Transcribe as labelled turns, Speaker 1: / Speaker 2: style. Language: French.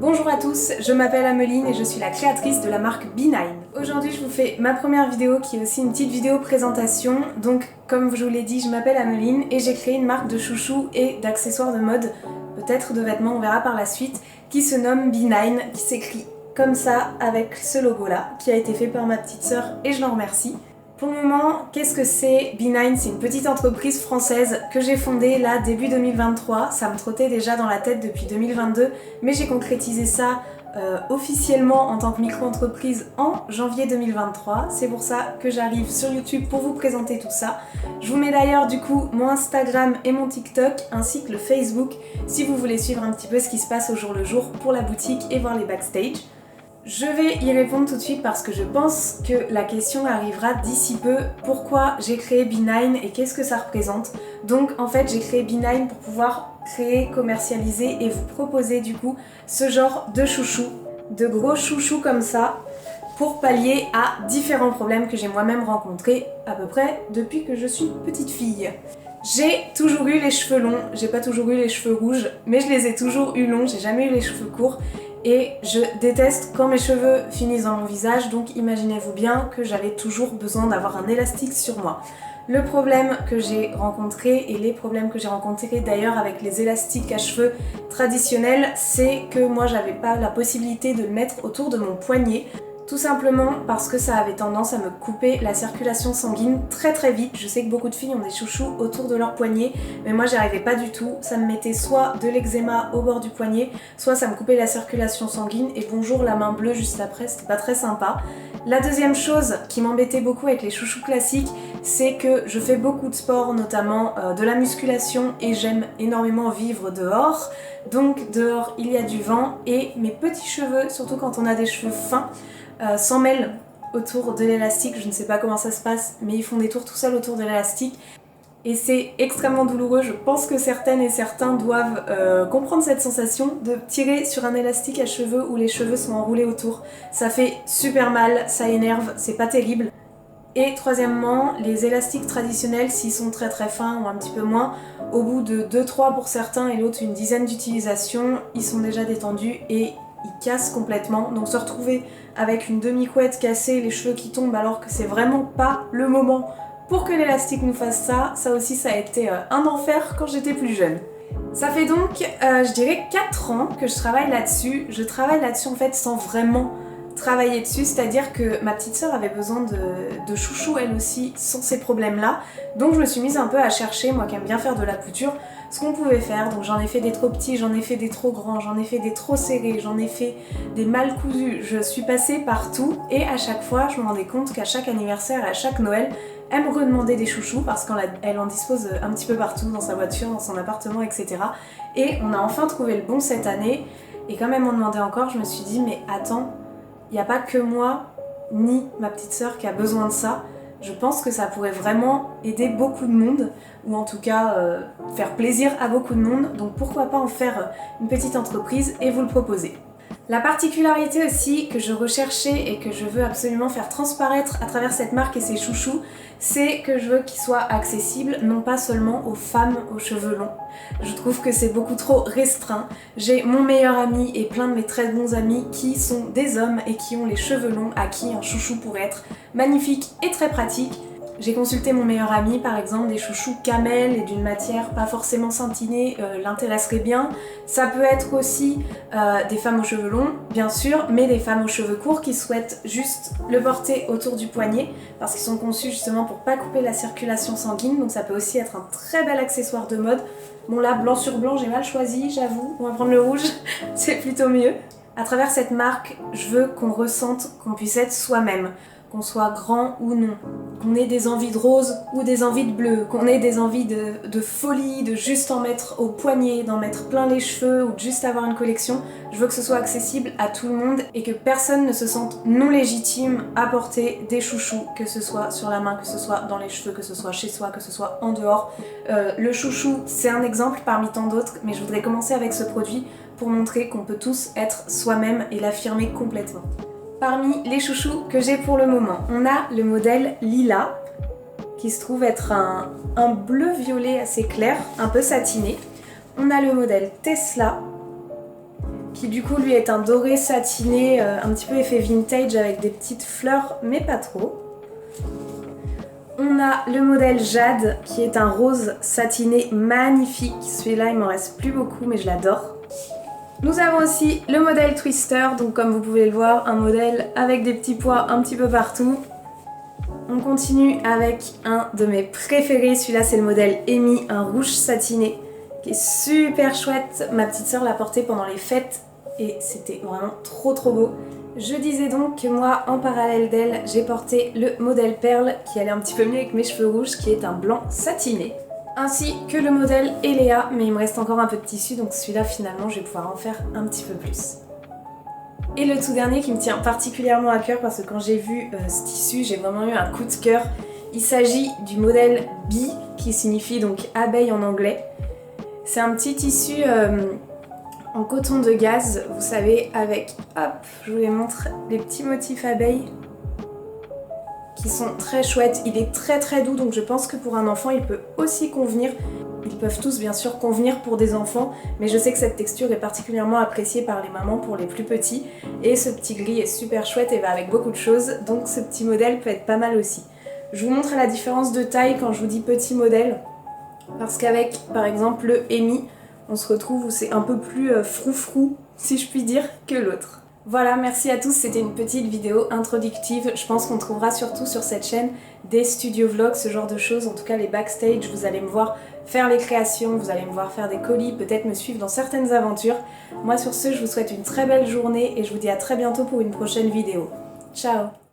Speaker 1: Bonjour à tous, je m'appelle Ameline et je suis la créatrice de la marque B9. Aujourd'hui je vous fais ma première vidéo qui est aussi une petite vidéo présentation. Donc comme je vous l'ai dit, je m'appelle Ameline et j'ai créé une marque de chouchous et d'accessoires de mode, peut-être de vêtements, on verra par la suite, qui se nomme B9, qui s'écrit comme ça avec ce logo là, qui a été fait par ma petite sœur et je l'en remercie. Pour le moment, qu'est-ce que c'est B9? C'est une petite entreprise française que j'ai fondée là début 2023. Ça me trottait déjà dans la tête depuis 2022, mais j'ai concrétisé ça officiellement en tant que micro-entreprise en janvier 2023. C'est pour ça que j'arrive sur YouTube pour vous présenter tout ça. Je vous mets d'ailleurs du coup mon Instagram et mon TikTok ainsi que le Facebook si vous voulez suivre un petit peu ce qui se passe au jour le jour pour la boutique et voir les backstage. Je vais y répondre tout de suite parce que je pense que la question arrivera d'ici peu. Pourquoi j'ai créé B9 et qu'est-ce que ça représente? Donc en fait j'ai créé B9 pour pouvoir créer, commercialiser et vous proposer du coup ce genre de chouchous, de gros chouchous comme ça pour pallier à différents problèmes que j'ai moi-même rencontrés à peu près depuis que je suis petite fille. J'ai toujours eu les cheveux longs, j'ai pas toujours eu les cheveux rouges, mais je les ai toujours eu longs, j'ai jamais eu les cheveux courts. Et je déteste quand mes cheveux finissent dans mon visage, donc imaginez-vous bien que j'avais toujours besoin d'avoir un élastique sur moi. Le problème que j'ai rencontré, et les problèmes que j'ai rencontrés d'ailleurs avec les élastiques à cheveux traditionnels, c'est que moi j'avais pas la possibilité de le mettre autour de mon poignet. Tout simplement parce que ça avait tendance à me couper la circulation sanguine très vite. Je sais que beaucoup de filles ont des chouchous autour de leur poignet, mais moi j'y arrivais pas du tout. Ça me mettait soit de l'eczéma au bord du poignet, soit ça me coupait la circulation sanguine et bonjour la main bleue juste après, c'était pas très sympa. La deuxième chose qui m'embêtait beaucoup avec les chouchous classiques, c'est que je fais beaucoup de sport, notamment de la musculation et j'aime énormément vivre dehors. Donc dehors il y a du vent et mes petits cheveux, surtout quand on a des cheveux fins, s'en mêlent autour de l'élastique. Je ne sais pas comment ça se passe, mais ils font des tours tout seuls autour de l'élastique. Et c'est extrêmement douloureux. Je pense que certaines et certains doivent comprendre cette sensation de tirer sur un élastique à cheveux où les cheveux sont enroulés autour. Ça fait super mal, ça énerve, c'est pas terrible. Et troisièmement, les élastiques traditionnels, s'ils sont très fins ou un petit peu moins, au bout de 2-3 pour certains et l'autre une dizaine d'utilisations, ils sont déjà détendus et ils cassent complètement. Donc se retrouver avec une demi-couette cassée, les cheveux qui tombent alors que c'est vraiment pas le moment pour que l'élastique nous fasse ça, ça aussi ça a été un enfer quand j'étais plus jeune. Ça fait donc, je dirais 4 ans que je travaille là-dessus. Je travaille là-dessus en fait sans vraiment travailler dessus, c'est-à-dire que ma petite sœur avait besoin de chouchou elle aussi sans ces problèmes-là. Donc je me suis mise un peu à chercher, moi qui aime bien faire de la couture, ce qu'on pouvait faire. Donc j'en ai fait des trop petits, j'en ai fait des trop grands, j'en ai fait des trop serrés, j'en ai fait des mal cousus. Je suis passée partout et à chaque fois je me rendais compte qu'à chaque anniversaire et à chaque Noël, elle me redemandait des chouchous parce qu'elle en dispose un petit peu partout, dans sa voiture, dans son appartement, etc. Et on a enfin trouvé le bon cette année. Et quand elle m'en demandait encore, je me suis dit mais attends, il n'y a pas que moi ni ma petite sœur qui a besoin de ça. Je pense que ça pourrait vraiment aider beaucoup de monde, ou en tout cas faire plaisir à beaucoup de monde, donc pourquoi pas en faire une petite entreprise et vous le proposer. La particularité aussi que je recherchais et que je veux absolument faire transparaître à travers cette marque et ses chouchous, c'est que je veux qu'ils soient accessibles non pas seulement aux femmes aux cheveux longs. Je trouve que c'est beaucoup trop restreint. J'ai mon meilleur ami et plein de mes très bons amis qui sont des hommes et qui ont les cheveux longs, à qui un chouchou pourrait être magnifique et très pratique. J'ai consulté mon meilleur ami par exemple, des chouchous camel et d'une matière pas forcément satinée l'intéresseraient bien. Ça peut être aussi des femmes aux cheveux longs bien sûr, mais des femmes aux cheveux courts qui souhaitent juste le porter autour du poignet parce qu'ils sont conçus justement pour pas couper la circulation sanguine, donc ça peut aussi être un très bel accessoire de mode. Bon là, blanc sur blanc, j'ai mal choisi, j'avoue, on va prendre le rouge, c'est plutôt mieux. À travers cette marque, je veux qu'on ressente qu'on puisse être soi-même. Qu'on soit grand ou non, qu'on ait des envies de rose ou des envies de bleu, qu'on ait des envies de folie, de juste en mettre au poignet, d'en mettre plein les cheveux ou de juste avoir une collection. Je veux que ce soit accessible à tout le monde et que personne ne se sente non légitime à porter des chouchous, que ce soit sur la main, que ce soit dans les cheveux, que ce soit chez soi, que ce soit en dehors. Le chouchou, c'est un exemple parmi tant d'autres, mais je voudrais commencer avec ce produit pour montrer qu'on peut tous être soi-même et l'affirmer complètement. Parmi les chouchous que j'ai pour le moment, on a le modèle Lila, qui se trouve être un bleu-violet assez clair, un peu satiné. On a le modèle Tesla, qui du coup lui est un doré satiné, un petit peu effet vintage avec des petites fleurs mais pas trop. On a le modèle Jade qui est un rose satiné magnifique, celui-là il m'en reste plus beaucoup mais je l'adore. Nous avons aussi le modèle Twister, donc comme vous pouvez le voir, un modèle avec des petits pois un petit peu partout. On continue avec un de mes préférés, celui-là c'est le modèle Amy, un rouge satiné qui est super chouette. Ma petite sœur l'a porté pendant les fêtes et c'était vraiment trop beau. Je disais donc que moi, en parallèle d'elle, j'ai porté le modèle Perle qui allait un petit peu mieux avec mes cheveux rouges, qui est un blanc satiné. Ainsi que le modèle Eléa, mais il me reste encore un peu de tissu, donc celui-là finalement je vais pouvoir en faire un petit peu plus. Et le tout dernier qui me tient particulièrement à cœur parce que quand j'ai vu ce tissu, j'ai vraiment eu un coup de cœur. Il s'agit du modèle Bee, qui signifie donc abeille en anglais. C'est un petit tissu en coton de gaze, vous savez, avec, hop, je vous les montre, les petits motifs abeilles qui sont très chouettes. Il est très doux, donc je pense que pour un enfant il peut aussi convenir. Ils peuvent tous bien sûr convenir pour des enfants, mais je sais que cette texture est particulièrement appréciée par les mamans pour les plus petits. Et ce petit gris est super chouette et va avec beaucoup de choses, donc ce petit modèle peut être pas mal aussi. Je vous montre la différence de taille quand je vous dis petit modèle, parce qu'avec par exemple le Amy, on se retrouve où c'est un peu plus froufrou, si je puis dire, que l'autre. Voilà, merci à tous, c'était une petite vidéo introductive. Je pense qu'on trouvera surtout sur cette chaîne des studio vlogs, ce genre de choses, en tout cas les backstage, vous allez me voir faire les créations, vous allez me voir faire des colis, peut-être me suivre dans certaines aventures. Moi sur ce, je vous souhaite une très belle journée et je vous dis à très bientôt pour une prochaine vidéo. Ciao!